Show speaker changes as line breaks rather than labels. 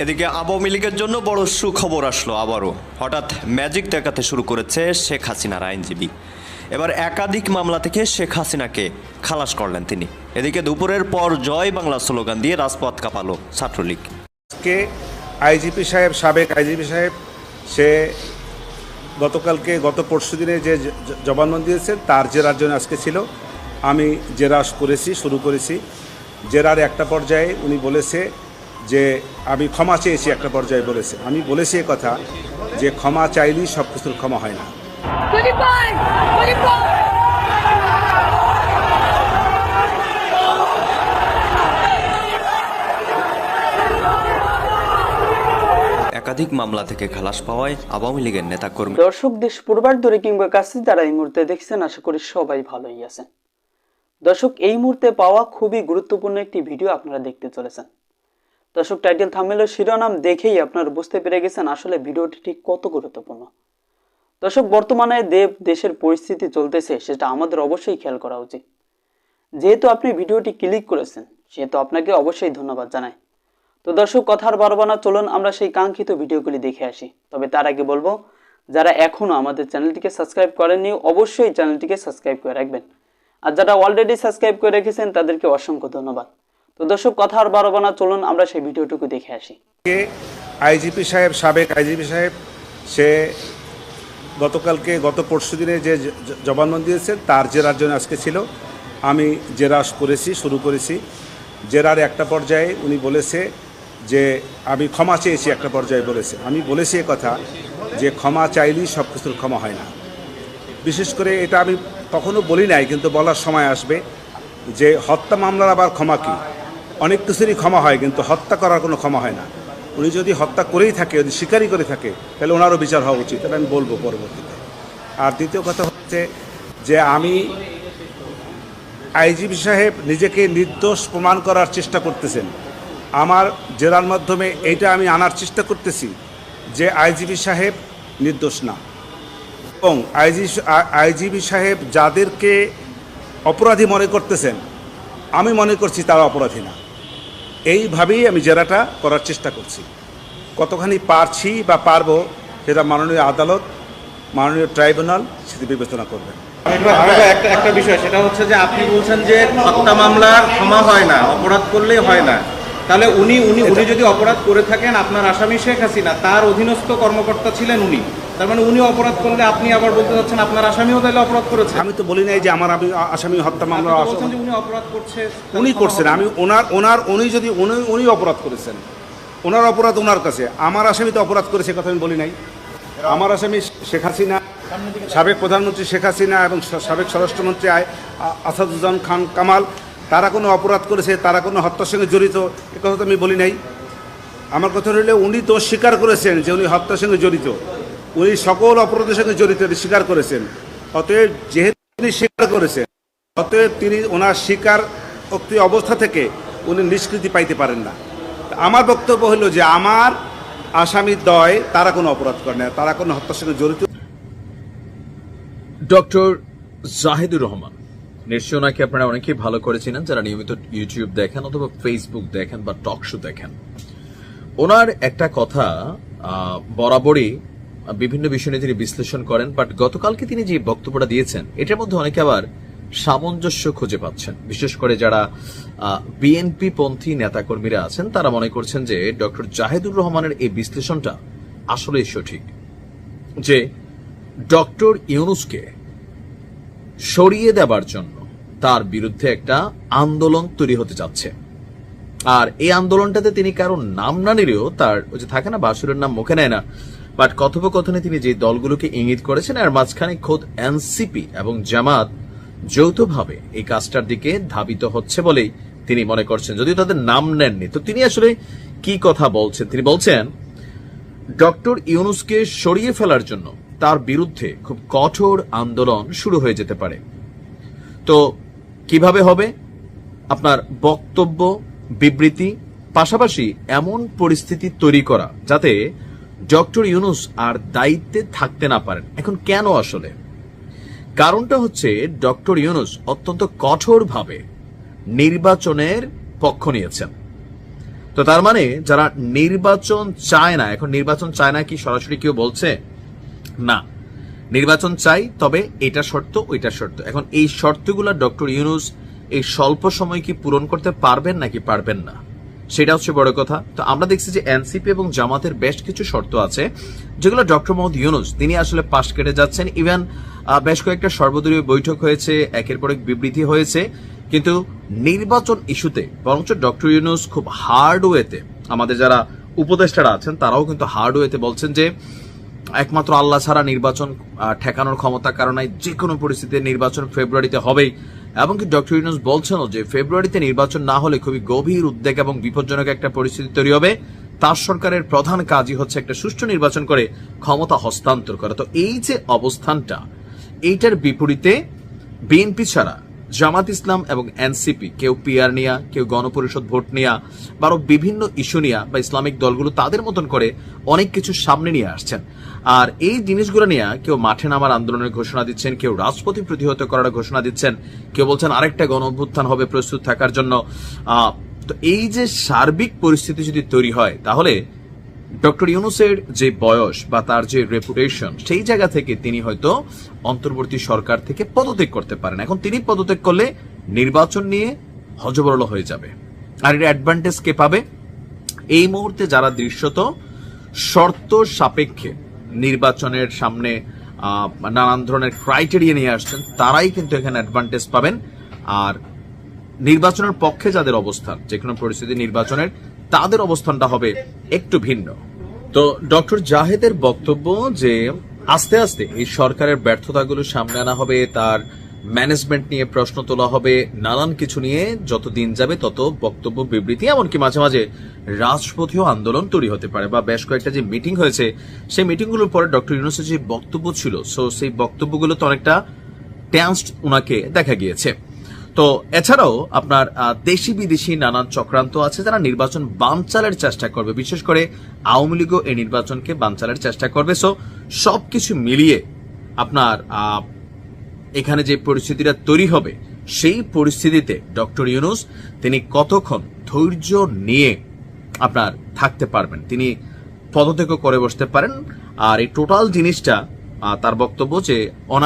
এদিকে আওয়ামী লীগের জন্য বড় সুখবর আসলো আবারও। হঠাৎ ম্যাজিক দেখাতে শুরু করেছে শেখ হাসিনার আইনজীবী। এবার একাধিক মামলা থেকে শেখ হাসিনাকে খালাস করলেন তিনি। এদিকে দুপুরের পর জয় বাংলা স্লোগান দিয়ে রাজপথ কাঁপালো ছাত্রলীগ।
আজকে আইজিপি সাহেব, সাবেক আইজিপি সাহেব, সে গত পরশু দিনে যে জবানবন্দি দিয়েছেন তার জেরার জন্য আজকে ছিল। আমি জেরা শুরু করেছি। জেরার একটা পর্যায়ে উনি বলেছে যে আমি ক্ষমা চেয়েছি, একটা পর্যায়ে বলেছে। আমি বলেছি এ কথা যে ক্ষমা চাইলেই সব কিছুর ক্ষমা হয় না।
একাধিক মামলা থেকে খালাস পাওয়ায় আওয়ামী লীগের নেতাকর্মী।
দর্শক, দেশ পূর্বার দূরে কিংবা কাছে যারা এই মুহূর্তে দেখছেন, আশা করি সবাই ভালোই আছেন। দর্শক, এই মুহূর্তে পাওয়া খুবই গুরুত্বপূর্ণ একটি ভিডিও আপনারা দেখতে চলেছেন। দর্শক, টাইটেল থাম্বনেল ও শিরোনাম দেখেই আপনারা বুঝতে পেরে গেছেন আসলে ভিডিওটি ঠিক কত গুরুত্বপূর্ণ। দর্শক, বর্তমানে দেশের পরিস্থিতি চলতেছে সেটা আমাদের অবশ্যই খেয়াল করা উচিত। যেহেতু আপনি ভিডিওটি ক্লিক করেছেন সেহেতু আপনাকে অবশ্যই ধন্যবাদ জানাই। তো দর্শক, কথা আর বাড়াবো না, চলুন আমরা সেই কাঙ্ক্ষিত ভিডিওগুলি দেখে আসি। তবে তার আগে বলবো, যারা এখনো আমাদের চ্যানেলটিকে সাবস্ক্রাইব করেননি অবশ্যই চ্যানেলটিকে সাবস্ক্রাইব করে রাখবেন, আর যারা অলরেডি সাবস্ক্রাইব করে রেখেছেন তাদেরকে অসংখ্য ধন্যবাদ। তো দর্শক, কথা আর বাড়াবো না, চলুন আমরা সেই ভিডিওটুকু দেখে আসি।
আইজিপি সাহেব, সাবেক আইজিপি সাহেব, সে গত পরশু দিনে যে জবানবন্দি দিয়েছেন তার জেরার জন্য আজকে ছিল। আমি জেরা শুরু করেছি। জেরার একটা পর্যায়ে উনি বলেছে যে আমি ক্ষমা চেয়েছি, একটা পর্যায়ে বলেছে। আমি বলেছি এ কথা যে ক্ষমা চাইলেই সব কিছুর ক্ষমা হয় না। বিশেষ করে এটা আমি কখনো বলি নাই, কিন্তু বলার সময় আসবে যে হত্যা মামলার আবার ক্ষমা কি? অনেক কিছুরই ক্ষমা হয়, কিন্তু হত্যা করার কোনো ক্ষমা হয় না। উনি যদি হত্যা করেই থাকে, যদি স্বীকারই করে থাকে, তাহলে ওনারও বিচার হওয়া উচিত, এটা আমি বলবো পরবর্তীতে। আর দ্বিতীয় কথা হচ্ছে যে আমি আইজিপি সাহেব নিজেকে নির্দোষ প্রমাণ করার চেষ্টা করতেছেন। আমার জেরার মাধ্যমে এইটা আমি আনার চেষ্টা করতেছি যে আইজিপি সাহেব নির্দোষ না, এবং আইজিপি সাহেব যাদেরকে অপরাধী মনে করতেছেন আমি মনে করছি তারা অপরাধী না। এইভাবেই আমি জেরাটা করার চেষ্টা করছি। কতখানি পারছি বা পারবো সেটা মাননীয় আদালত, মাননীয় ট্রাইব্যুনাল সেটি বিবেচনা করবেন।
একটা বিষয়, সেটা হচ্ছে যে আপনি বলছেন যে হত্যা মামলার ক্ষমা হয় না, অপরাধ করলেই হয় না। তাহলে উনি যদি অপরাধ করে থাকেন, আপনার আসামি শেখ হাসিনা তার অধীনস্থ কর্মকর্তা ছিলেন উনি, তার মানে উনি অপরাধ করলে আপনি আবার বলতে চাচ্ছেন আপনার আসামিও তাহলে অপরাধ করেছে?
আমি তো বলি নাই যে আমার আসামি হত্যা মামলা
উনি অপরাধ
উনি করছেন। আমি উনি অপরাধ করেছেন, ওনার অপরাধ ওনার কাছে। আমার আসামি তো অপরাধ করেছে কথা আমি বলি নাই। আমার আসামি শেখ হাসিনা, সাবেক প্রধানমন্ত্রী শেখ হাসিনা এবং সাবেক স্বরাষ্ট্রমন্ত্রী আসাদুজ্জামান খান কামাল, তারা কোনো অপরাধ করেছে, তারা কোনো হত্যার সঙ্গে জড়িত, এ কথা তো আমি বলি নাই। আমার কথা হলে উনি তো স্বীকার করেছেন যে উনি হত্যার সঙ্গে জড়িত, উনি সকল অপরাধের সঙ্গে জড়িত স্বীকার করেছেন। অতএব যেহেতু তিনি স্বীকার করেছেন, অতএব তিনি ওনার স্বীকার অবস্থা থেকে উনি নিষ্কৃতি পাইতে পারেন না। আমার বক্তব্য হলো যে আমার আসামির দয় তারা কোনো অপরাধ করে না, তারা কোনো হত্যার সঙ্গে জড়িত।
ডক্টর জাহিদুর রহমান, নিশ্চয় ওনাকে আপনারা অনেকেই ভালো করে চিনেন যারা নিয়মিত ইউটিউব দেখেন অথবা ফেসবুক দেখেন বা টক শো দেখেন। ওনার একটা কথা বরাবরই বিভিন্ন বিষয় নিয়ে তিনি বিশ্লেষণ করেন, বাট গতকালকে তিনি যে বক্তব্যটা দিয়েছেন এটার মধ্যে অনেকে আবার সামঞ্জস্য খুঁজে পাচ্ছেন। বিশেষ করে যারা বিএনপি পন্থী নেতাকর্মীরা আছেন তারা মনে করছেন যে ডক্টর জাহিদুর রহমানের এই বিশ্লেষণটা আসলেই সঠিক, যে ডক্টর ইউনূসকে সরিয়ে দেবার জন্য তার বিরুদ্ধে একটা আন্দোলন তৈরি হতে যাচ্ছে। আর এই আন্দোলনটাতে তিনি কারো নাম না নিলেও, তার ওই যে থাকে না বাসুরের নাম মুখে নেয় না, বাট কথোপকথনে তিনি যে দলগুলোকে ইঙ্গিত করেছেন আর মাঝখানে খোদ এনসিপি এবং জামাত যৌথভাবে এই কাজটার দিকে ধাবিত হচ্ছে বলেই তিনি মনে করছেন, যদিও তাদের নাম নেননি। তো তিনি আসলে কি কথা বলছেন? তিনি বলছেন ডক্টর ইউনূসকে সরিয়ে ফেলার জন্য তার বিরুদ্ধে খুব কঠোর আন্দোলন শুরু হয়ে যেতে পারে। তো কিভাবে হবে? আপনার বক্তব্য, বিবৃতি, পাশাপাশি এমন পরিস্থিতি তৈরি করা যাতে ডক্টর ইউনূস আর দায়িত্বে থাকতে না পারেন। এখন কেন আসলে? কারণটা হচ্ছে ডক্টর ইউনূস অত্যন্ত কঠোরভাবে নির্বাচনের পক্ষ নিয়েছেন। তো তার মানে যারা নির্বাচন চায় না, এখন নির্বাচন চায় না কি সরাসরি কেউ বলছে? না, নির্বাচন চাই, তবে এটা শর্ত ওইটা শর্ত। এখন এই শর্তগুলো ডক্টর ইউনূস এই স্বল্প সময় কি পূরণ করতে পারবেন নাকি পারবেন না, সেটা হচ্ছে বড় কথা। তো আমরা দেখছি যে এনসিপি এবং জামাতের বেশ কিছু শর্ত আছে যেগুলো ডক্টর মোহাম্মদ ইউনূস তিনি আসলে পাশ কেটে যাচ্ছেন। ইভেন বেশ কয়েকটা সর্বদলীয় বৈঠক হয়েছে, একের পর এক বিবৃতি হয়েছে, কিন্তু নির্বাচন ইস্যুতে বরঞ্চ ডক্টর ইউনূস খুব হার্ড ওয়েতে, আমাদের যারা উপদেষ্টারা আছেন তারাও কিন্তু হার্ড ওয়েতে বলছেন যে একমাত্র আল্লাহ ছাড়া নির্বাচন ঠেকানোর ক্ষমতা কারণ যে কোনো পরিস্থিতিতে নির্বাচন ফেব্রুয়ারিতে হবেই। এমনকি ডক্টর ইউনূস বলছেনও যে ফেব্রুয়ারিতে নির্বাচন না হলে খুবই গভীর উদ্বেগ এবং বিপজ্জনক একটা পরিস্থিতি তৈরি হবে। তার সরকারের প্রধান কাজই হচ্ছে একটা সুষ্ঠু নির্বাচন করে ক্ষমতা হস্তান্তর করা। তো এই যে অবস্থানটা, এইটার বিপরীতে বিএনপি ছাড়া জামাত ইসলাম এবং এনসিপি, কেউ পিআর নিয়া, কেউ গণপরিষদ ভোট নিয়া, বা আরো বিভিন্ন ইস্যু নিয়া, বা ইসলামিক দলগুলো তাদের মতন করে অনেক কিছু সামনে নিয়ে আসছেন। আর এই জিনিসগুলো নিয়ে কেউ মাঠে নামার আন্দোলনের ঘোষণা দিচ্ছেন, কেউ রাজপথে প্রতিহত করার ঘোষণা দিচ্ছেন, কেউ বলছেন আরেকটা গণ অভ্যুত্থান হবে প্রস্তুত থাকার জন্য। তো এই যে সার্বিক পরিস্থিতি যদি তৈরি হয়, তাহলে ডক্টর ইউনূসের যে বয়স বা তার যে রেপুটেশন, সেই জায়গা থেকে তিনি হয়তো অন্তর্বর্তী সরকার থেকে পদত্যাগ করতে পারেন। এখন তিনি পদত্যাগ করলে নির্বাচন নিয়ে হযবরল হয়ে যাবে। আর এর অ্যাডভান্টেজ কে পাবে? এই মুহূর্তে যারা দৃশ্যত শর্ত সাপেক্ষে নির্বাচনের সামনে নানান ধরনের ক্রাইটেরিয়া নিয়ে আসছেন, তারাই কিন্তু এখানে অ্যাডভান্টেজ পাবেন। আর নির্বাচনের পক্ষে যাদের অবস্থান, যে কোনো পরিস্থিতি নির্বাচনের, তাদের অবস্থানটা হবে একটু ভিন্ন। তো ডক্টর জাহেদের বক্তব্য যে আস্তে আস্তে এই সরকারের ব্যর্থতাগুলো সামনে আনা হবে, তার ম্যানেজমেন্ট নিয়ে প্রশ্ন তোলা হবে, নানান কিছু নিয়ে যত দিন যাবে তত বক্তব্য, বিবৃতি, এমনকি মাঝে মাঝে রাজপথীয় আন্দোলন তৈরি হতে পারে। বা বেশ কয়েকটা যে মিটিং হয়েছে, সেই মিটিংগুলোর পরে ডক্টর ইউনূসের যে বক্তব্য ছিল, সেই বক্তব্যগুলোতে অনেকটা টেন্সড উনাকে দেখা গিয়েছে। তো এছাড়াও আপনার দেশি বিদেশি নানান চক্রান্ত আছে যারা নির্বাচন বানচালের চেষ্টা করবে, বিশেষ করে আওয়ামী লীগও এই নির্বাচনকে বানচালের চেষ্টা করবে। সো সবকিছু মিলিয়ে আপনার এখানে যে পরিস্থিতিটা তৈরি হবে, সেই পরিস্থিতিতে ডক্টর ইউনূস তিনি কতক্ষণ ধৈর্য নিয়ে আপনার থাকতে পারবেন, তিনি পদত্যাগ করে বসতে পারেন। আর এই টোটাল জিনিসটা তার বক্তব্য যে অনাগত